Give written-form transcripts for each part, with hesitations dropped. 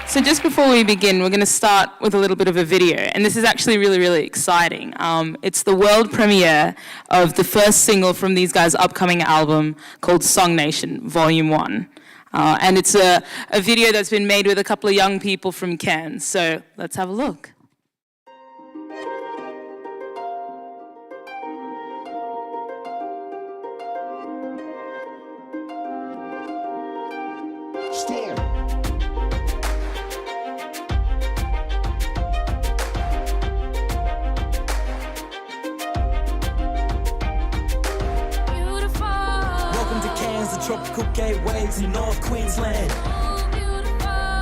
So just before we begin, we're going to start with a little bit of a video, and this is actually really, really exciting. It's the world premiere of the first single from these guys' upcoming album called Song Nation, Volume 1. And it's a video that's been made with a couple of young people from Cairns, so let's have a look. Tropical gateways in North Queensland.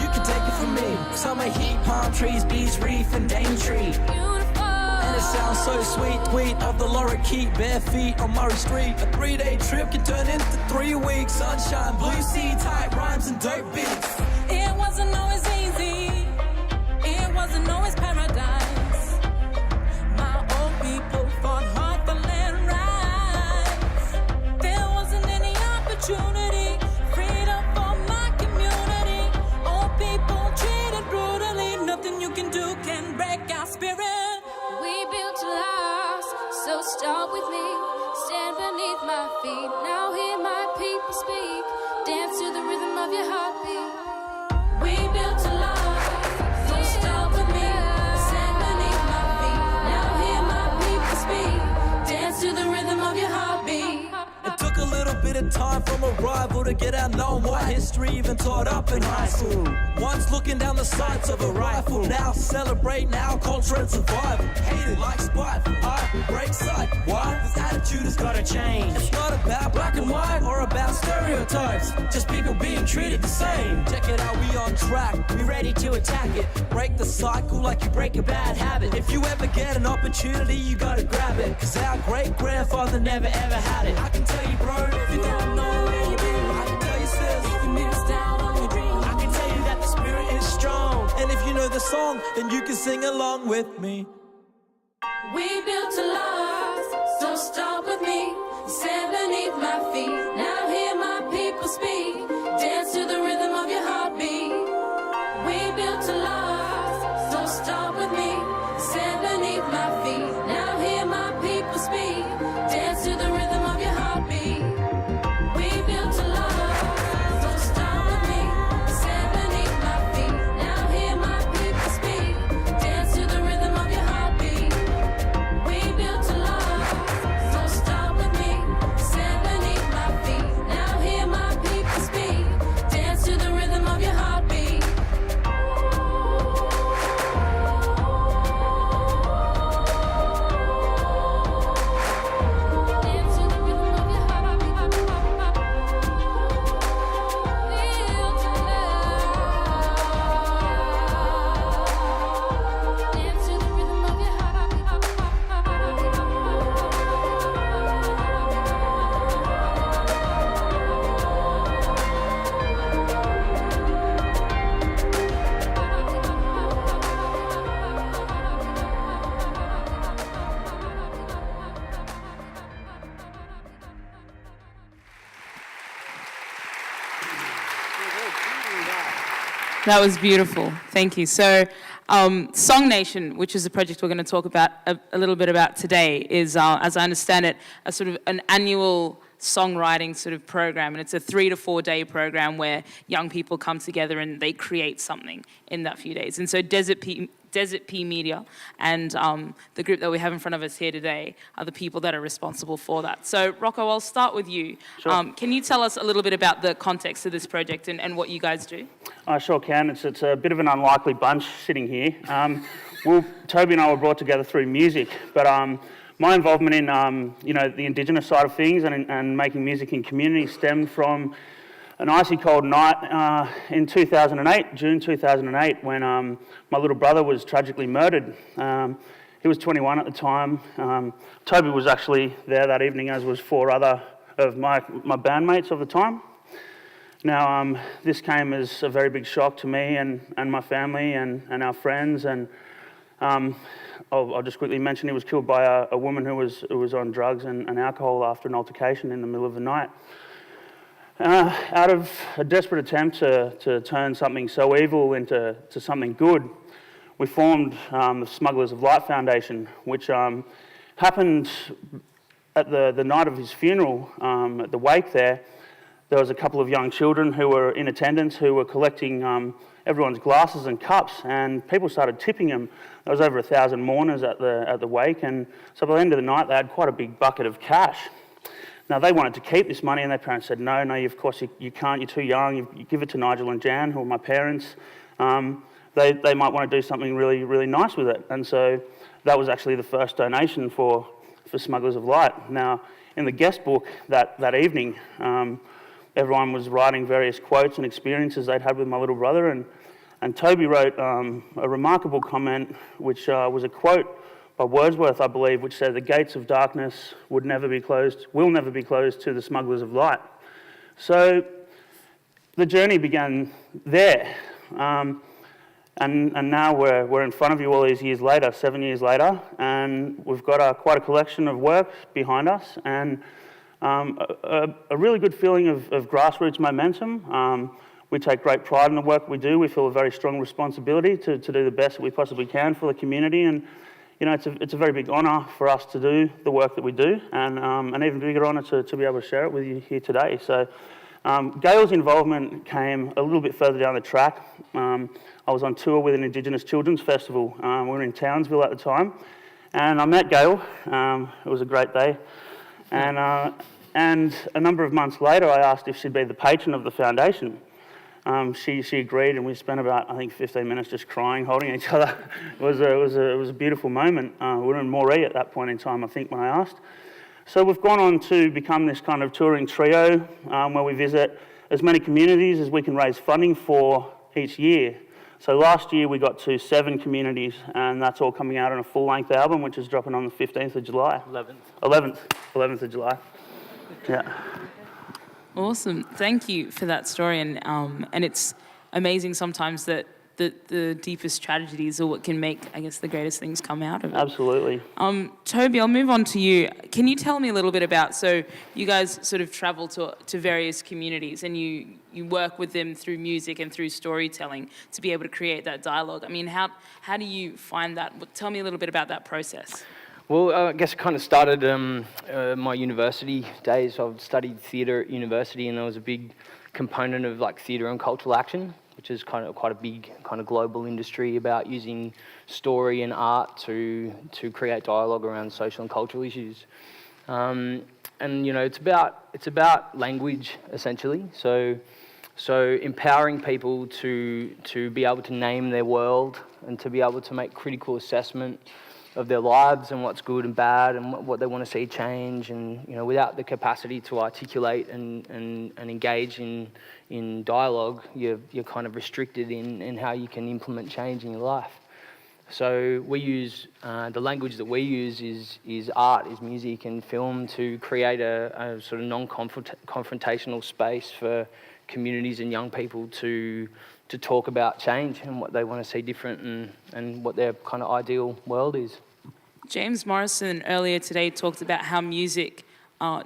You can take it from me. Summer heat, palm trees, beach reef and Daintree. And it sounds so sweet, tweet of the lorikeet, bare feet on Murray Street. A 3-day trip can turn into 3 weeks. Sunshine, blue sea, tight rhymes and dope beats. It wasn't always easy. It wasn't always paradise. My old people fought hard for land rights. There wasn't any opportunity, freedom for my community. Old people treated brutally. Nothing you can do can break our spirit. We built to last, so start with me. Stand beneath my feet. Now hear my people speak. Dance to the rhythm of your heartbeat. We built to last, so start with me. Stand beneath my feet. Now hear my people speak. Dance to the rhythm of your heartbeat. It took a little bit of time from arrival to get our known white history even taught up in high school. Once looking down the sights of a rifle, now celebrating our culture and survival. Hated like spiteful, I break sight. Why? This attitude has gotta change. It's not about black and white or about stereotypes, just people being treated the same. Check it out, we on track, we ready to attack it. Break the cycle like you break a bad habit. If you ever get an opportunity, you gotta grab it, cause our great-grandfather never ever had it. I can tell you, bro, if you don't know where you've been, I can tell you, sis, if you missed out on your dream, I can tell you that the spirit is strong. And if you know the song, then you can sing along with me. We built to last, so start with me. Stand beneath my feet. Now hear my people speak. Dance to the rhythm of your heartbeat. We built to last, so start with me. Stand beneath my feet. Now hear my people speak. Dance to the rhythm of your heartbeat. We built to last, so start with me. Stand beneath my feet. Now hear my people speak. Dance to the rhythm of your heartbeat. We built to last, so start with me. Stand beneath my feet. Now hear my people speak. Dance to the rhythm of your heartbeat. Dance to the rhythm of your heartbeat. Built to last. Dance to the rhythm of your That was beautiful. Thank you. So, Song Nation, which is a project we're going to talk about a little bit about today, is, as I understand it, a sort of an annual songwriting sort of program, and it's a 3 to 4 day program where young people come together and they create something in that few days. And so Desert P Media and the group that we have in front of us here today are the people that are responsible for that. So Rocco, I'll start with you. Sure. Can you tell us a little bit about the context of this project and what you guys do? I sure can. It's a bit of an unlikely bunch sitting here. Toby and I were brought together through music, but my involvement in the Indigenous side of things and making music in community stemmed from an icy cold night in 2008, June 2008, when my little brother was tragically murdered. He was 21 at the time. Toby was actually there that evening, as was 4 other of my bandmates of the time. Now, this came as a very big shock to me and my family and our friends. And I'll just quickly mention he was killed by a woman who was on drugs and alcohol after an altercation in the middle of the night. Out of a desperate attempt to turn something so evil into something good, we formed the Smugglers of Light Foundation, which happened at the night of his funeral. At the wake there was a couple of young children who were in attendance who were collecting everyone's glasses and cups, and people started tipping them. There was over 1,000 mourners at the wake, and so by the end of the night they had quite a big bucket of cash. Now, they wanted to keep this money, and their parents said, no, of course you can't, you're too young, you give it to Nigel and Jan, who are my parents. They might want to do something really, really nice with it. And so that was actually the first donation for Smugglers of Light. Now, in the guest book that evening, everyone was writing various quotes and experiences they'd had with my little brother, and Toby wrote a remarkable comment, which was a quote by Wordsworth, I believe, which said, "The gates of darkness will never be closed to the smugglers of light." So the journey began there, and now we're in front of you all these years later, 7 years later, and we've got quite a collection of work behind us, and a really good feeling of grassroots momentum. We take great pride in the work we do. We feel a very strong responsibility to do the best that we possibly can for the community, and it's a very big honour for us to do the work that we do, and an even bigger honour to be able to share it with you here today. So Gail's involvement came a little bit further down the track. I was on tour with an Indigenous Children's Festival. We were in Townsville at the time, and I met Gail. It was a great day, and a number of months later I asked if she'd be the patron of the foundation. She agreed, and we spent about, I think, 15 minutes just crying, holding each other. It was a beautiful moment. We were in Moree at that point in time, I think, when I asked. So we've gone on to become this kind of touring trio where we visit as many communities as we can raise funding for each year. So last year we got to 7 communities, and that's all coming out on a full-length album, which is dropping on the 15th of July. 11th of July. Yeah. Awesome. Thank you for that story. And it's amazing sometimes that the deepest tragedies are what can make, I guess, the greatest things come out of it. Absolutely. Toby, I'll move on to you. Can you tell me a little bit about, so you guys sort of travel to various communities and you work with them through music and through storytelling to be able to create that dialogue. I mean, how do you find that? Tell me a little bit about that process. Well, I guess it kind of started my university days. I've studied theatre at university, and there was a big component of like theatre and cultural action, which is kind of quite a big kind of global industry about using story and art to create dialogue around social and cultural issues. And it's about language essentially. So empowering people to be able to name their world and to be able to make critical assessment of their lives and what's good and bad and what they want to see change, and without the capacity to articulate and engage in dialogue, you're kind of restricted in how you can implement change in your life. So we use the language that we use is art, is music and film, to create a sort of non-confrontational space for communities and young people to talk about change and what they want to see different and what their kind of ideal world is. James Morrison earlier today talked about how music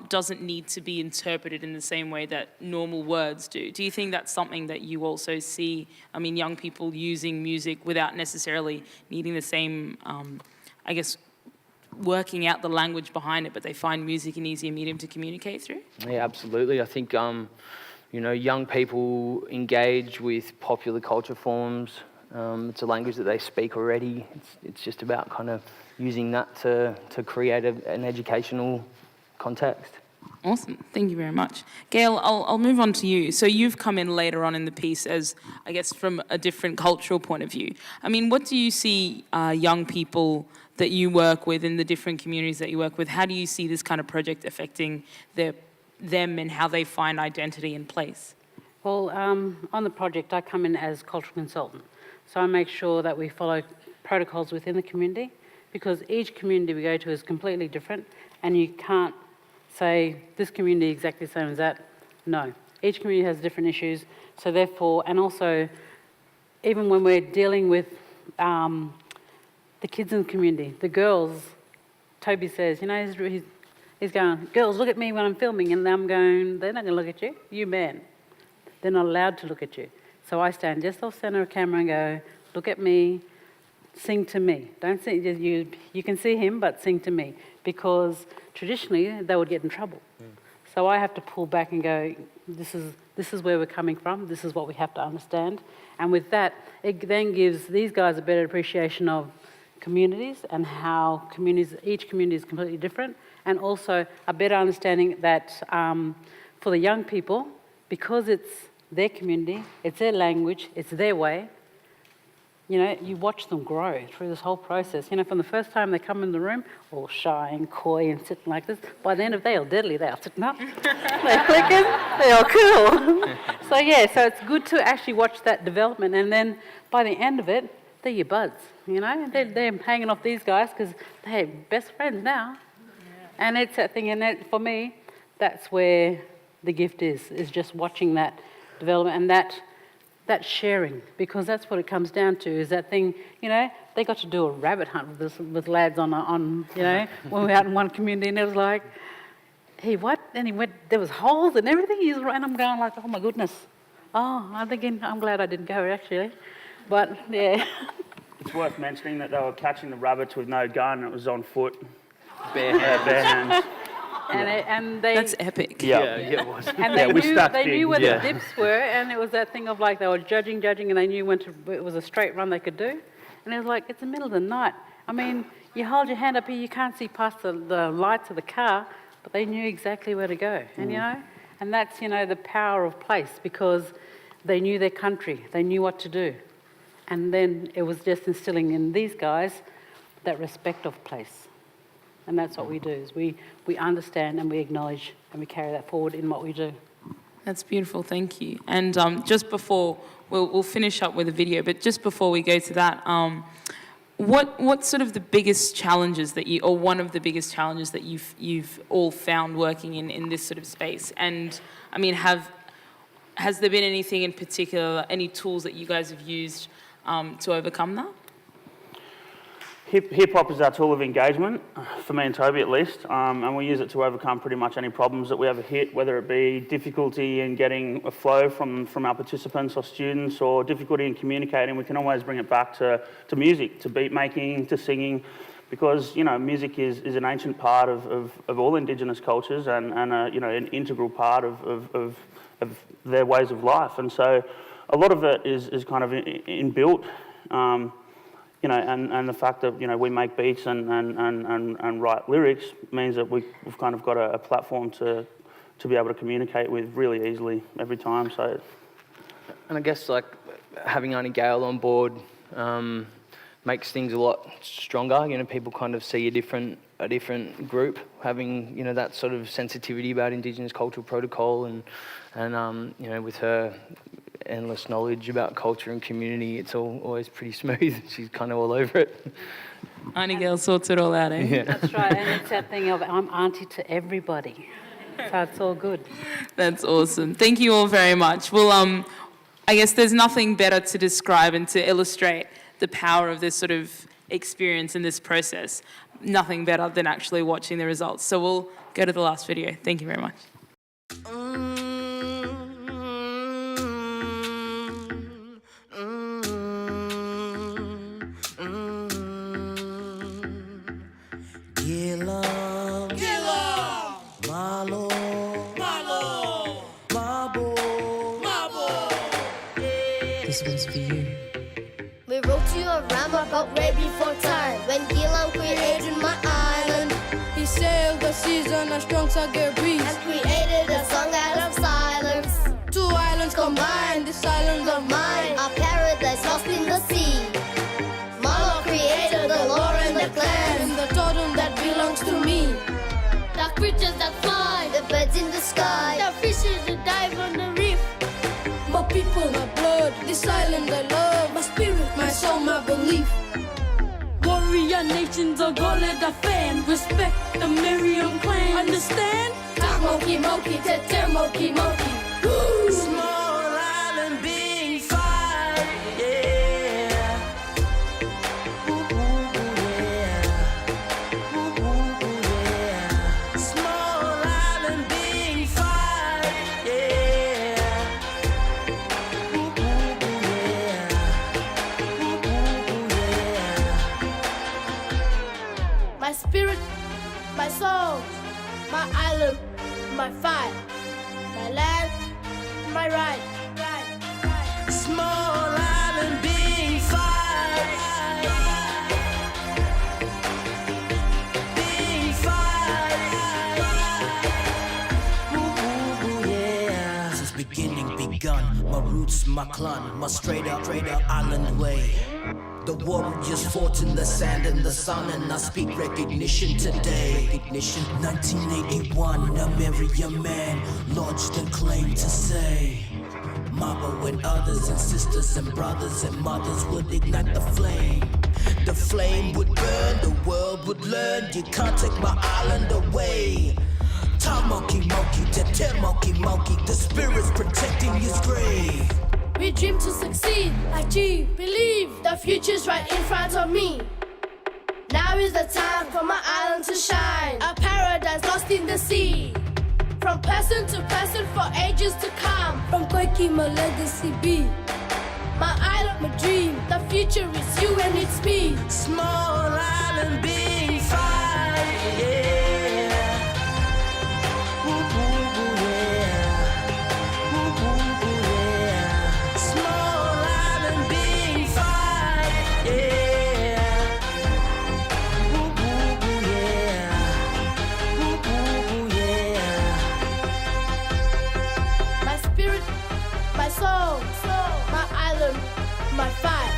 doesn't need to be interpreted in the same way that normal words do. Do you think that's something that you also see, young people using music without necessarily needing the same, working out the language behind it, but they find music an easier medium to communicate through? Yeah, absolutely. I think, young people engage with popular culture forms. It's a language that they speak already. It's just about kind of using that to create an educational context. Awesome. Thank you very much. Gail, I'll move on to you. So you've come in later on in the piece as, I guess, from a different cultural point of view. What do you see young people that you work with in the different communities that you work with, how do you see this kind of project affecting them and how they find identity and place? Well, on the project, I come in as cultural consultant. So I make sure that we follow protocols within the community, because each community we go to is completely different, and you can't say this community is exactly the same as that. No, each community has different issues. So therefore, and also, even when we're dealing with the kids in the community, the girls, Toby says, He's going, girls, look at me when I'm filming. And I'm going, they're not going to look at you. You men. They're not allowed to look at you. So I stand just off center of camera and go, look at me, sing to me. Don't sing, just you can see him, but sing to me. Because traditionally, they would get in trouble. So I have to pull back and go, this is where we're coming from. This is what we have to understand. And with that, it then gives these guys a better appreciation of communities and how each community is completely different. And also a better understanding that for the young people, because it's their community, it's their language, it's their way, you know, you watch them grow through this whole process. You know, from the first time they come in the room, all shy and coy and sitting like this, by the end of the day, they're deadly, they're sitting up, they're clicking, they're cool. So yeah, so it's good to actually watch that development, and then by the end of it, they're your buds, you know? They're hanging off these guys because they're best friends now. Yeah. And it's that thing, and that, for me, that's where the gift is just watching that development and that sharing, because that's what it comes down to, is that thing, you know, they got to do a rabbit hunt with lads on you know, when we were out in one community, and it was like, hey, what? And he went, there was holes and everything, and I'm going like, oh my goodness. Oh, I'm glad I didn't go, actually. But, yeah. It's worth mentioning that they were catching the rabbits with no gun, and it was on foot. Bare hands. And they, That's epic. Yeah, it was. and they knew where the dips were, and it was that thing of like they were judging, and they knew it was a straight run they could do. And it was like, it's the middle of the night. I mean, you hold your hand up here, you can't see past the lights of the car, but they knew exactly where to go. And, you know, and that's, you know, the power of place, because they knew their country, they knew what to do. And then it was just instilling in these guys that respect of place. And that's what we do, is we understand and we acknowledge and we carry that forward in what we do. That's beautiful, thank you. And just before, we'll finish up with a video, but just before we go to that, what's sort of the biggest challenges that or one of the biggest challenges that you've all found working in this sort of space? And I mean, has there been anything in particular, any tools that you guys have used to overcome that? Hip-hop is our tool of engagement, for me and Toby at least, and we use it to overcome pretty much any problems that we ever hit, whether it be difficulty in getting a flow from our participants or students, or difficulty in communicating. We can always bring it back to music, to beat making, to singing, because, you know, music is an ancient part of all Indigenous cultures and you know, an integral part of their ways of life. And so a lot of it is kind of inbuilt. You know, and the fact that, you know, we make beats and write lyrics means that we've kind of got a platform to be able to communicate with really easily every time. So, and I guess like having Auntie Gail on board makes things a lot stronger. You know, people kind of see a different group having, you know, that sort of sensitivity about Indigenous cultural protocol, and you know, with her endless knowledge about culture and community, it's always pretty smooth. She's kind of all over it. Auntie Gail sorts it all out, eh? Yeah. That's right, and it's that thing of I'm auntie to everybody. So it's all good. That's awesome. Thank you all very much. Well, I guess there's nothing better to describe and to illustrate the power of this sort of experience in this process. Nothing better than actually watching the results. So we'll go to the last video. Thank you very much. This one's for you. We wrote you a rhyme about way before time, when Gilam created my island. He sailed the season, a strong Sagar breeze, and created a song out of silence. Two islands combined, this island of mine, a paradise lost in the sea. Malo created the lore and the clan, and the totem that belongs to me. The creatures that fly, the birds in the sky, the fishes that dive on the reef. My people, my blood, this island I love, my spirit, my soul, my belief. Warrior nations are gonna let a fan respect the Miriam clan. Understand? Tak moki moki, teter moki moki. Small island being fine, yeah. Ooh, ooh, yeah. Ooh, ooh, yeah. Small my fight. My land, my right. Small island being fight. Being fight. Ooh, ooh, ooh, yeah. Since beginning begun, my roots, my clan, my straight up island way. The warriors fought in the sand and the sun, and I speak recognition today. 1981, I'm a man, lodged and claimed to say. Mama and others and sisters and brothers and mothers would ignite the flame. The flame would burn, the world would learn. You can't take my island away. Tom monkey, tete monkey, the spirit's protecting his grave. We dream to succeed, achieve, believe. The future's right in front of me. Now is the time for my island to shine. A paradise lost in the sea. From person to person for ages to come. From Koiki my legacy be. My island, my dream. The future is you and it's me. Small island being fine, yeah. Ooh, ooh, ooh, yeah. Ooh, ooh, ooh, yeah. Small island being fine, yeah. Ooh, ooh, ooh, yeah. Ooh, ooh, ooh, yeah. My spirit, my soul, my island, my fight.